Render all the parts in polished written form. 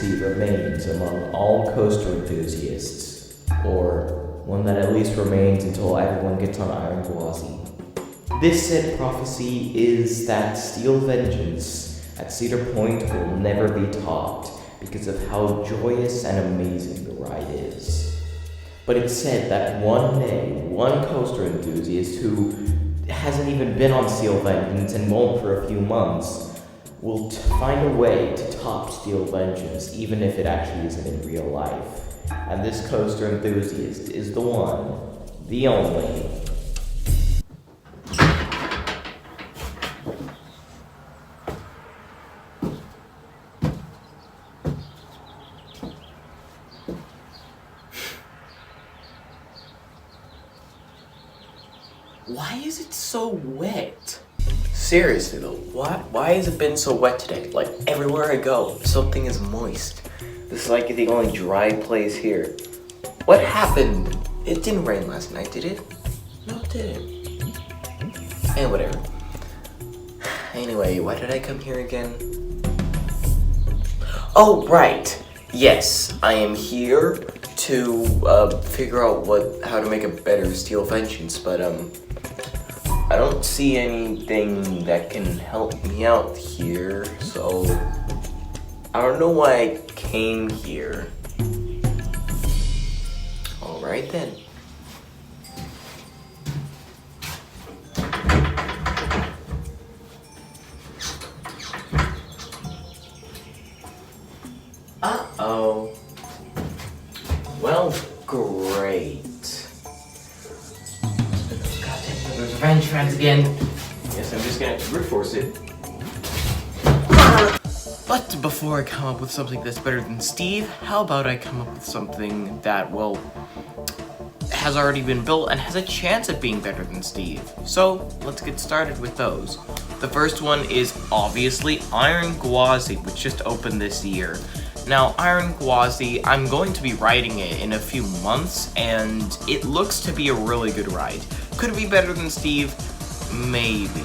consistency remains among all coaster enthusiasts, or one that at least remains until everyone gets on Iron Gwazi. This said prophecy is that Steel Vengeance at Cedar Point will never be topped because of how joyous and amazing the ride is. But it's said that one day, one coaster enthusiast who hasn't even been on Steel Vengeance and won't for a few months will find a way to top Steel Vengeance, even if it actually isn't in real life. And this coaster enthusiast is the one, the only. Why is it so wet? Seriously though, why has it been so wet today? Like, everywhere I go, something is moist. This is like the only dry place here. What happened? It didn't rain last night, did it? No, it didn't. And whatever. Anyway, why did I come here again? Oh, right. Yes, I am here to figure out how to make a better Steel Vengeance, but I don't see anything that can help me out here, so I don't know why I came here. Alright then. Uh-oh. Well, great. Those revenge fans again. Guess I'm just gonna brute force it. But before I come up with something that's better than Steve, how about I come up with something that, well, has already been built and has a chance at being better than Steve. So, let's get started with those. The first one is obviously Iron Gwazi, which just opened this year. Now, Iron Gwazi, I'm going to be riding it in a few months, and it looks to be a really good ride. Could it be better than Steve? Maybe.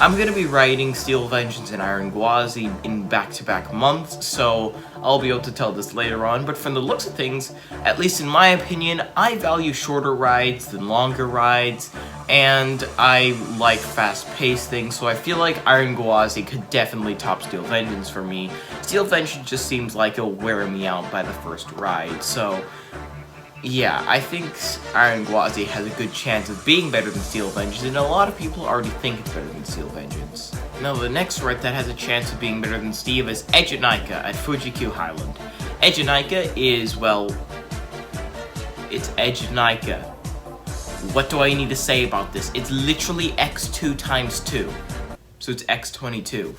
I'm going to be riding Steel Vengeance and Iron Gwazi in back-to-back months, so I'll be able to tell this later on, but from the looks of things, at least in my opinion, I value shorter rides than longer rides, and I like fast-paced things, so I feel like Iron Gwazi could definitely top Steel Vengeance for me. Steel Vengeance just seems like it'll wear me out by the first ride, so yeah, I think Iron Gwazi has a good chance of being better than Steel Vengeance, and a lot of people already think it's better than Steel Vengeance. Now, the next ride that has a chance of being better than Steve is Edge of Nika at Fuji-Q Highland. Edge of Nika is, well, it's Edge of Nika. What do I need to say about this? It's literally x2 times 2, so it's x22.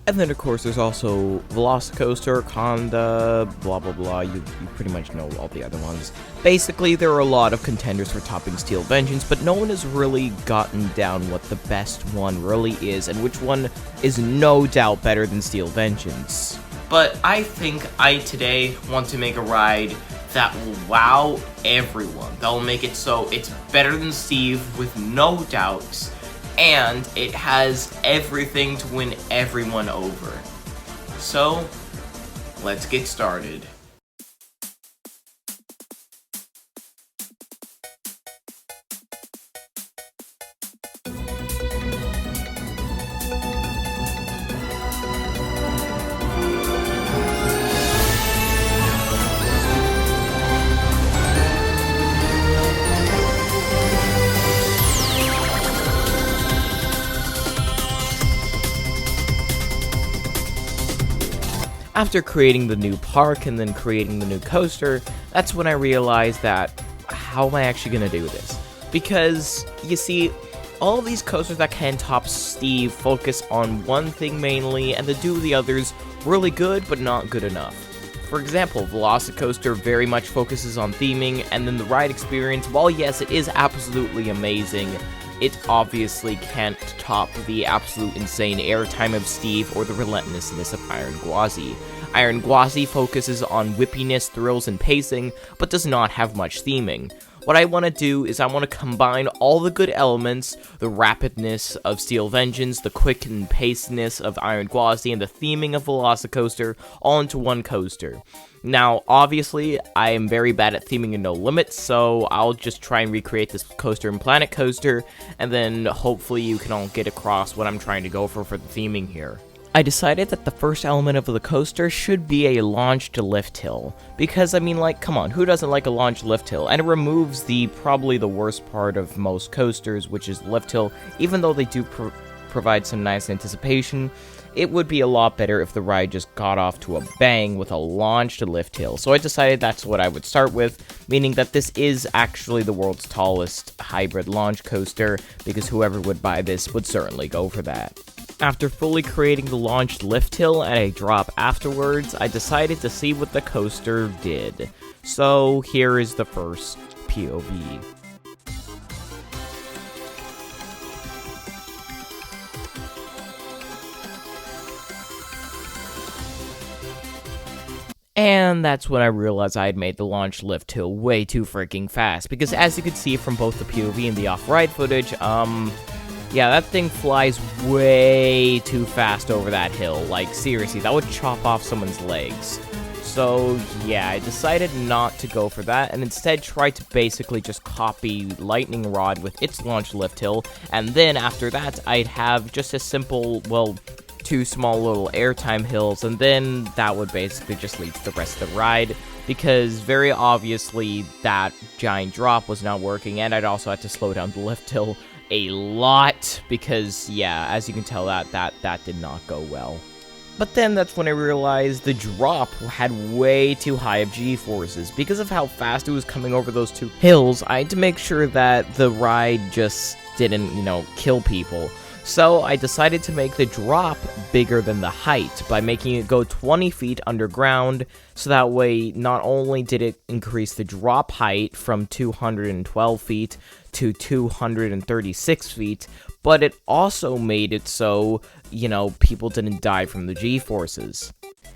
And then, of course, there's also Velocicoaster, Conda, blah blah blah, you pretty much know all the other ones. Basically, there are a lot of contenders for topping Steel Vengeance, but no one has really gotten down what the best one really is, and which one is no doubt better than Steel Vengeance. But I think I today want to make a ride that will wow everyone. That'll make it so it's better than Steve with no doubts, and it has everything to win everyone over. So, let's get started. After creating the new park and then creating the new coaster, that's when I realized that, how am I actually going to do this? Because, you see, all of these coasters that can top Steve focus on one thing mainly, and they do the others really good, but not good enough. For example, Velocicoaster very much focuses on theming, and then the ride experience, while yes, it is absolutely amazing, it obviously can't top the absolute insane airtime of Steve or the relentlessness of Iron Gwazi. Iron Gwazi focuses on whippiness, thrills, and pacing, but does not have much theming. What I want to do is I want to combine all the good elements, the rapidness of Steel Vengeance, the quick and pacedness of Iron Gwazi, and the theming of Velocicoaster all into one coaster. Now, obviously, I am very bad at theming in No Limits, so I'll just try and recreate this coaster in Planet Coaster, and then hopefully you can all get across what I'm trying to go for the theming here. I decided that the first element of the coaster should be a launch to lift hill, because I mean, like, come on, who doesn't like a launch lift hill? And it removes probably the worst part of most coasters, which is lift hill. Even though they do provide some nice anticipation, it would be a lot better if the ride just got off to a bang with a launch to lift hill. So I decided that's what I would start with, meaning that this is actually the world's tallest hybrid launch coaster, because whoever would buy this would certainly go for that. After fully creating the launched lift hill and a drop afterwards, I decided to see what the coaster did. So here is the first POV. And that's when I realized I had made the launch lift hill way too freaking fast, because as you can see from both the POV and the off-ride footage, yeah, that thing flies way too fast over that hill. Like, seriously, that would chop off someone's legs. So, yeah, I decided not to go for that, and instead tried to basically just copy Lightning Rod with its launch lift hill, and then after that, I'd have just a simple, well, 2 small little airtime hills, and then that would basically just lead to the rest of the ride, because very obviously that giant drop was not working, and I'd also had to slow down the lift hill a lot, because, yeah, as you can tell, that did not go well. But then that's when I realized the drop had way too high of G-forces. Because of how fast it was coming over those 2 hills, I had to make sure that the ride just didn't, kill people. So I decided to make the drop bigger than the height by making it go 20 feet underground, so that way not only did it increase the drop height from 212 feet to 236 feet, but it also made it so, people didn't die from the G-forces.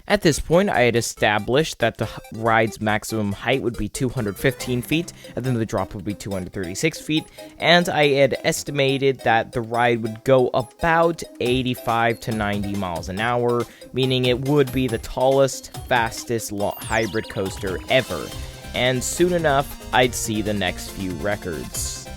At this point, I had established that the ride's maximum height would be 215 feet, and then the drop would be 236 feet, and I had estimated that the ride would go about 85 to 90 miles an hour, meaning it would be the tallest, fastest hybrid coaster ever, and soon enough, I'd see the next few records.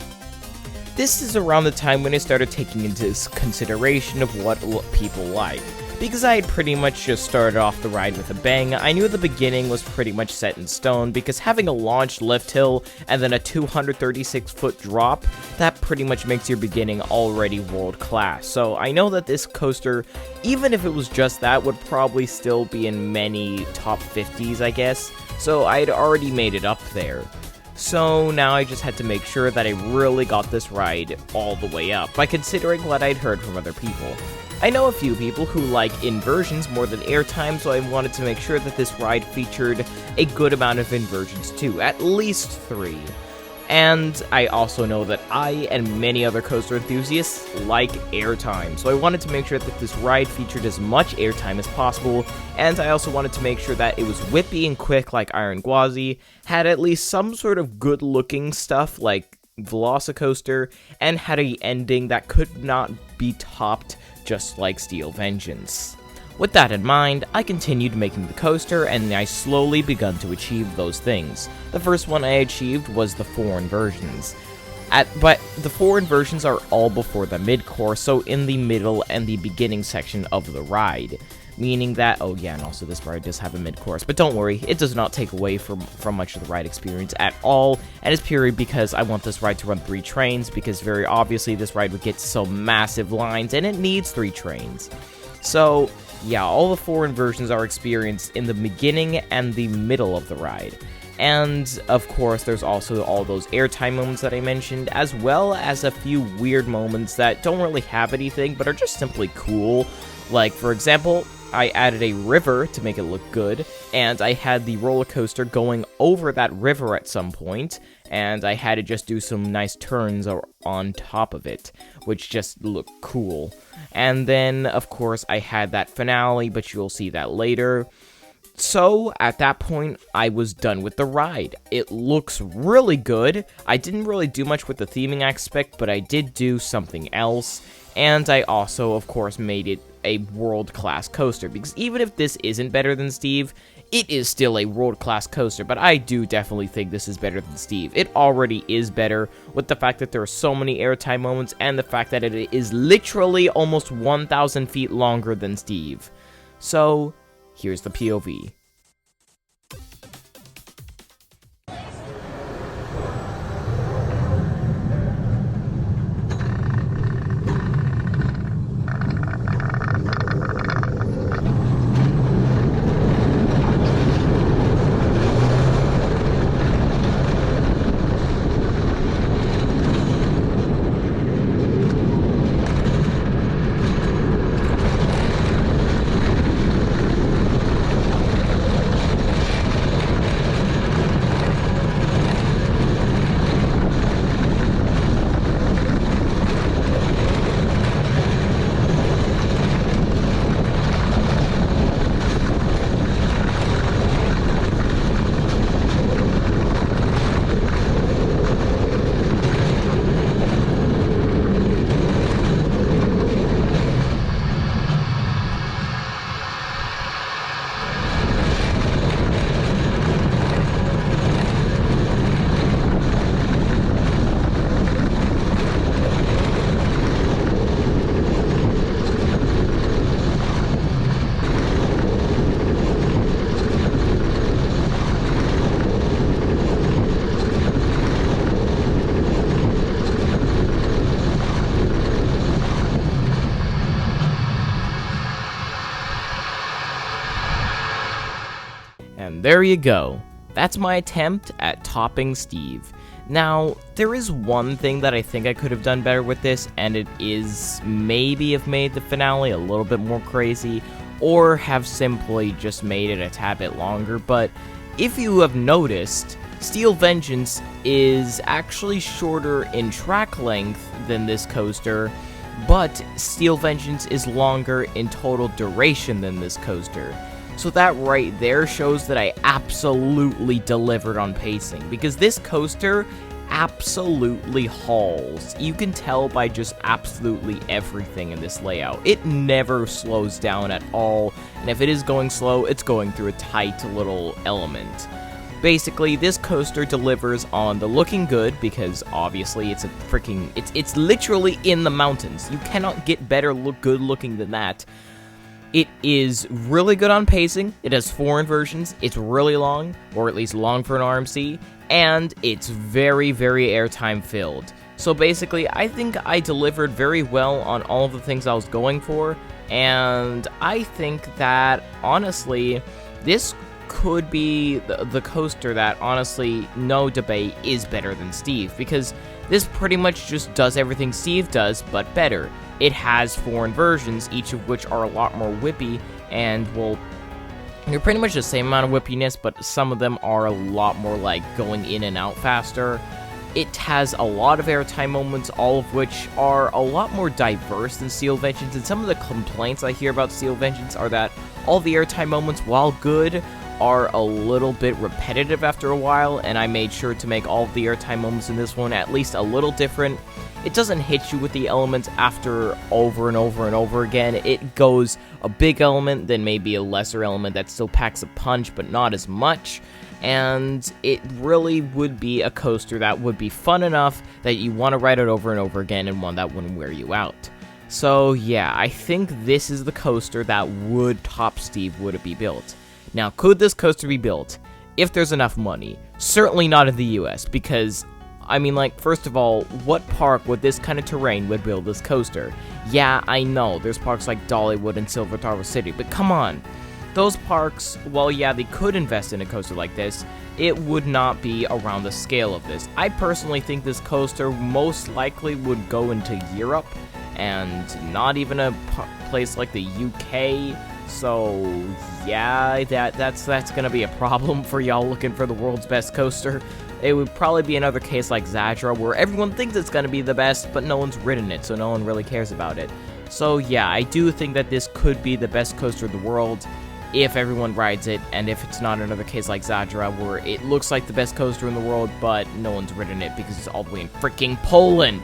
This is around the time when I started taking into consideration of what people like. Because I had pretty much just started off the ride with a bang, I knew the beginning was pretty much set in stone, because having a launched lift hill and then a 236-foot drop, that pretty much makes your beginning already world class. So I know that this coaster, even if it was just that, would probably still be in many top 50s, I guess. So I'd already made it up there. So now I just had to make sure that I really got this ride all the way up, by considering what I'd heard from other people. I know a few people who like inversions more than airtime, so I wanted to make sure that this ride featured a good amount of inversions too, at least 3. And I also know that I and many other coaster enthusiasts like airtime, so I wanted to make sure that this ride featured as much airtime as possible, and I also wanted to make sure that it was whippy and quick like Iron Gwazi, had at least some sort of good-looking stuff like Velocicoaster, and had a ending that could not be topped just like Steel Vengeance. With that in mind, I continued making the coaster, and I slowly begun to achieve those things. The first one I achieved was the 4 inversions. But the 4 inversions are all before the mid-course, so in the middle and the beginning section of the ride. Meaning that, oh yeah, and also this ride does have a mid-course, but don't worry, it does not take away from much of the ride experience at all, and it's purely because I want this ride to run 3 trains, because very obviously this ride would get so massive lines, and it needs 3 trains. So, yeah, all the 4 inversions are experienced in the beginning and the middle of the ride. And, of course, there's also all those airtime moments that I mentioned, as well as a few weird moments that don't really have anything, but are just simply cool. Like, for example, I added a river to make it look good, and I had the roller coaster going over that river at some point, and I had to just do some nice turns on top of it, which just looked cool. And then, of course, I had that finale, but you'll see that later. So, at that point, I was done with the ride. It looks really good. I didn't really do much with the theming aspect, but I did do something else. And I also, of course, made it a world-class coaster, because even if this isn't better than Steve, it is still a world-class coaster, but I do definitely think this is better than Steve. It already is better, with the fact that there are so many airtime moments, and the fact that it is literally almost 1,000 feet longer than Steve. So, here's the POV. And there you go. That's my attempt at topping Steve. Now, there is one thing that I think I could have done better with this, and it is maybe have made the finale a little bit more crazy, or have simply just made it a tad bit longer, but if you have noticed, Steel Vengeance is actually shorter in track length than this coaster, but Steel Vengeance is longer in total duration than this coaster. So that right there shows that I absolutely delivered on pacing, because this coaster absolutely hauls. You can tell by just absolutely everything in this layout. It never slows down at all, and if it is going slow, it's going through a tight little element. Basically, this coaster delivers on the looking good, because obviously it's a freaking, it's literally in the mountains. You cannot get better good looking than that. It is really good on pacing, it has 4 inversions, it's really long, or at least long for an RMC, and it's very, very airtime filled. So basically, I think I delivered very well on all of the things I was going for, and I think that, honestly, this could be the coaster that, honestly, no debate, is better than Steve, because this pretty much just does everything Steve does, but better. It has 4 inversions, each of which are a lot more whippy, and, well, they're pretty much the same amount of whippiness, but some of them are a lot more, like, going in and out faster. It has a lot of airtime moments, all of which are a lot more diverse than Steel Vengeance, and some of the complaints I hear about Steel Vengeance are that all the airtime moments, while good, are a little bit repetitive after a while, and I made sure to make all of the airtime moments in this one at least a little different. It doesn't hit you with the elements after over and over and over again. It goes a big element, then maybe a lesser element that still packs a punch, but not as much. And it really would be a coaster that would be fun enough that you want to ride it over and over again, and one that wouldn't wear you out. So yeah, I think this is the coaster that would top Steve would it be built. Now, could this coaster be built? If there's enough money. Certainly not in the US, because, I mean, like, first of all, what park with this kind of terrain would build this coaster? Yeah, I know, there's parks like Dollywood and Silver Tower City, but come on. Those parks, well, yeah, they could invest in a coaster like this, it would not be around the scale of this. I personally think this coaster most likely would go into Europe, and not even a place like the UK, so yeah, that's gonna be a problem for y'all looking for the world's best coaster. It would probably be another case like Zadra, where everyone thinks it's gonna be the best, but no one's ridden it, so no one really cares about it. So yeah, I do think that this could be the best coaster in the world. if everyone rides it, and if it's not another case like Zadra, where it looks like the best coaster in the world, but no one's ridden it because it's all the way in freaking Poland.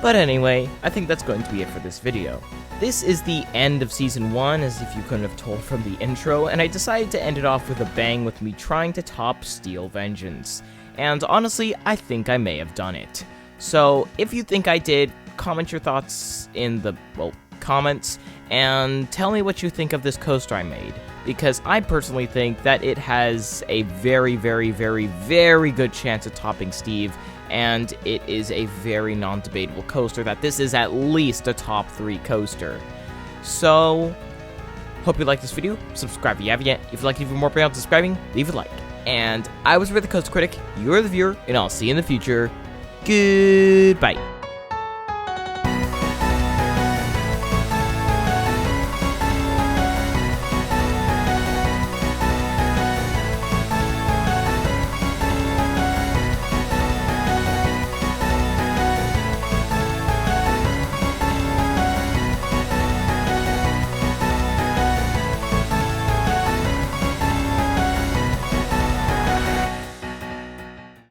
But anyway, I think that's going to be it for this video. This is the end of Season 1, as if you couldn't have told from the intro, and I decided to end it off with a bang with me trying to top Steel Vengeance. And honestly, I think I may have done it. So, if you think I did, comment your thoughts in the, well, comments, and tell me what you think of this coaster I made, because I personally think that it has a very, very, very, very good chance of topping Steve, and it is a very non-debatable coaster that this is at least a top 3 coaster. So, hope you liked this video. Subscribe if you haven't yet. If you'd like even more beyond subscribing, leave a like. And I was the Coaster Critic, you're the viewer, and I'll see you in the future. Goodbye.